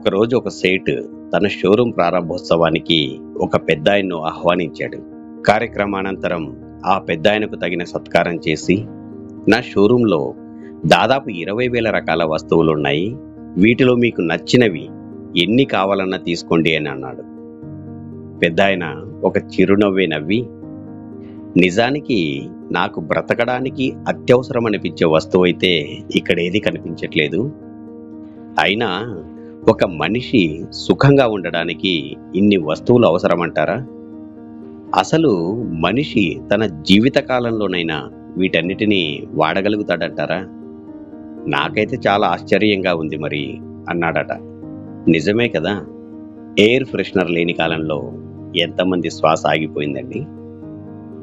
ఒకరోజు ఒక సేట్ తన షోరూం ప్రారంభోత్సవానికి ఒక పెద్దాయన్ను ఆహ్వానించాడు. కార్యక్రమానంతరం ఆ పెద్దాయనకు తగిన సత్కారం చేసి, నా షోరూంలో దాదాపు 20,000 రకాల వస్తువులున్నాయి, వీటిలో మీకు నచ్చినవి ఎన్ని కావాలన్నా తీసుకోండి అని అన్నాడు. పెద్దాయన ఒక చిరునవ్వే నవ్వి, నిజానికి నాకు బ్రతకడానికి అత్యవసరం అనిపించే వస్తువు అయితే ఇక్కడ ఏది కనిపించట్లేదు. అయినా ఒక మనిషి సుఖంగా ఉండడానికి ఇన్ని వస్తువులు అవసరమంటారా? అసలు మనిషి తన జీవిత కాలంలోనైనా వీటన్నిటినీ వాడగలుగుతాడంటారా? నాకైతే చాలా ఆశ్చర్యంగా ఉంది మరి అన్నాడట. నిజమే కదా, ఎయిర్ ఫ్రెషనర్ లేని కాలంలో ఎంతమంది శ్వాస ఆగిపోయిందండి.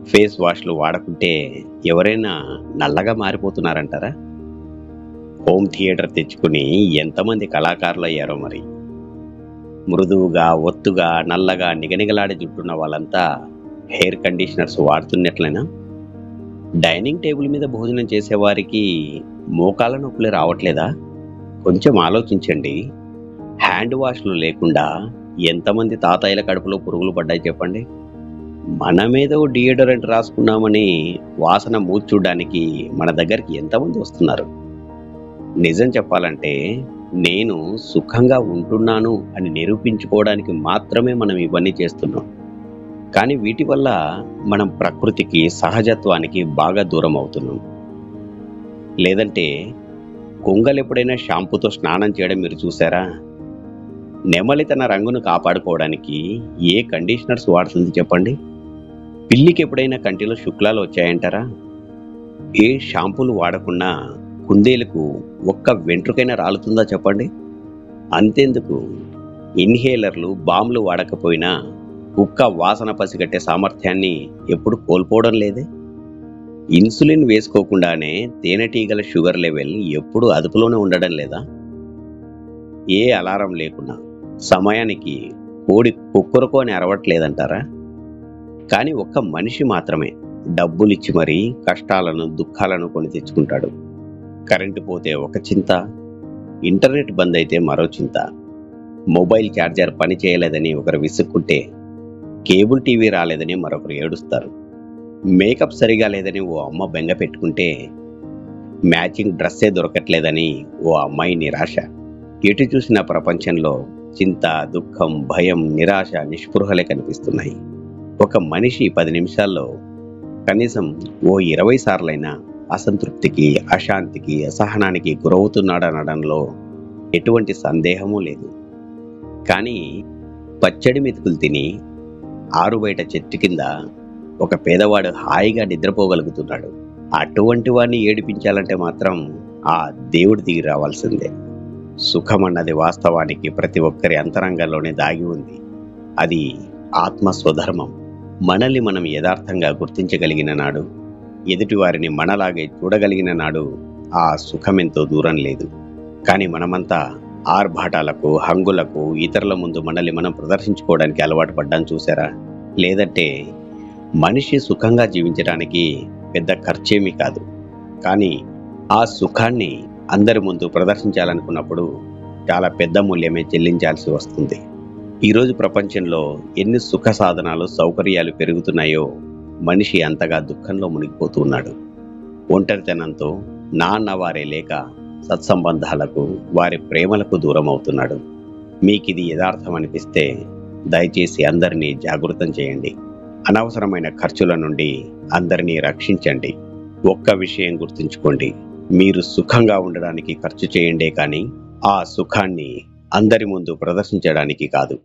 ఫేస్ వాష్లు వాడకుంటే ఎవరైనా నల్లగా మారిపోతున్నారంటారా? హోమ్ థియేటర్ తెచ్చుకుని ఎంతమంది కళాకారులు అయ్యారో మరి. మృదువుగా, ఒత్తుగా, నల్లగా నిగనిగలాడి జుట్టున్న వాళ్ళంతా హెయిర్ కండిషనర్స్ వాడుతున్నట్లయినా డైనింగ్ టేబుల్ మీద భోజనం చేసేవారికి మోకాళ్ళ నొప్పులు రావట్లేదా? కొంచెం ఆలోచించండి. హ్యాండ్ వాష్లు లేకుండా ఎంతమంది తాతయ్యల కడుపులో పురుగులు పడ్డాయి చెప్పండి. మనమేదో డియోడరెంట్ రాసుకున్నామని వాసన మూర్చూడ్డానికి మన దగ్గరికి ఎంతమంది వస్తున్నారు. నిజం చెప్పాలంటే నేను సుఖంగా ఉంటున్నాను అని నిరూపించుకోవడానికి మాత్రమే మనం ఇవన్నీ చేస్తున్నాం. కానీ వీటి వల్ల మనం ప్రకృతికి, సహజత్వానికి బాగా దూరం అవుతున్నాం. లేదంటే కొంగలు ఎప్పుడైనా షాంపూతో స్నానం చేయడం మీరు చూసారా? నెమలి తన రంగును కాపాడుకోవడానికి ఏ కండిషనర్స్ వాడుతుంది చెప్పండి? పిల్లికి ఎప్పుడైనా కంటిలో శుక్లాలు వచ్చాయంటారా? ఏ షాంపూలు వాడకుండా కుందేలకు ఒక్క వెంట్రుకైనా రాలుతుందా చెప్పండి? అంతేందుకు, ఇన్హేలర్లు, బాంబులు వాడకపోయినా కుక్క వాసన పసిగట్టే సామర్థ్యాన్ని ఎప్పుడు కోల్పోవడం లేదే. ఇన్సులిన్ వేసుకోకుండానే తేనెటీగల షుగర్ లెవెల్ ఎప్పుడు అదుపులోనే ఉండడం లేదా? ఏ అలారం లేకున్నా సమయానికి కోడి కుక్కరకో అని అరవట్లేదంటారా? కానీ ఒక్క మనిషి మాత్రమే డబ్బులిచ్చి మరీ కష్టాలను, దుఃఖాలను కొని తెచ్చుకుంటాడు. కరెంటు పోతే ఒక చింత, ఇంటర్నెట్ బంద్ అయితే మరో చింత, మొబైల్ ఛార్జర్ పని చేయలేదని ఒకరు విసుక్కుంటే కేబుల్ టీవీ రాలేదని మరొకరు ఏడుస్తారు. మేకప్ సరిగా లేదని ఓ అమ్మ బెంగ పెట్టుకుంటే మ్యాచింగ్ డ్రెస్సే దొరకట్లేదని ఓ అమ్మాయి నిరాశ. ఎటు చూసిన ప్రపంచంలో చింత, దుఃఖం, భయం, నిరాశ, నిస్పృహలే కనిపిస్తున్నాయి. ఒక మనిషి 10 నిమిషాల్లో కనీసం ఓ 20 సార్లైనా అసంతృప్తికి, అశాంతికి, అసహనానికి గురవుతున్నాడనడంలో ఎటువంటి సందేహమూ లేదు. కానీ పచ్చడి మెతుకులు తిని ఆరు బయట చెట్టు కింద ఒక పేదవాడు హాయిగా నిద్రపోగలుగుతున్నాడు. అటువంటి వాడిని ఏడిపించాలంటే మాత్రం ఆ దేవుడు దిగి రావాల్సిందే. సుఖం అన్నది వాస్తవానికి ప్రతి ఒక్కరి అంతరంగంలోనే దాగి ఉంది. అది ఆత్మ స్వధర్మం. మనల్ని మనం యథార్థంగా గుర్తించగలిగిన నాడు, ఎదుటివారిని మనలాగే చూడగలిగిన నాడు ఆ సుఖమెంతో దూరం లేదు. కానీ మనమంతా ఆర్భాటాలకు, హంగులకు, ఇతరుల ముందు మనల్ని మనం ప్రదర్శించుకోవడానికి అలవాటు పడ్డాం చూసారా? లేదంటే మనిషి సుఖంగా జీవించడానికి పెద్ద ఖర్చేమీ కాదు. కానీ ఆ సుఖాన్ని అందరి ముందు ప్రదర్శించాలనుకున్నప్పుడు చాలా పెద్ద మూల్యమే చెల్లించాల్సి వస్తుంది. ఈరోజు ప్రపంచంలో ఎన్ని సుఖ సాధనాలు, సౌకర్యాలు పెరుగుతున్నాయో మనిషి అంతగా దుఃఖంలో మునిగిపోతున్నాడు. ఒంటరితనంతో, నా అన్నవారే లేక సత్సంబంధాలకు, వారి ప్రేమలకు దూరం అవుతున్నాడు. మీకిది యథార్థం అనిపిస్తే దయచేసి అందరినీ జాగృతం చేయండి. అనవసరమైన ఖర్చుల నుండి అందరినీ రక్షించండి. ఒక్క విషయం గుర్తుంచుకోండి, మీరు సుఖంగా ఉండడానికి ఖర్చు చేయండే కానీ ఆ సుఖాన్ని అందరి ముందు ప్రదర్శించడానికి కాదు.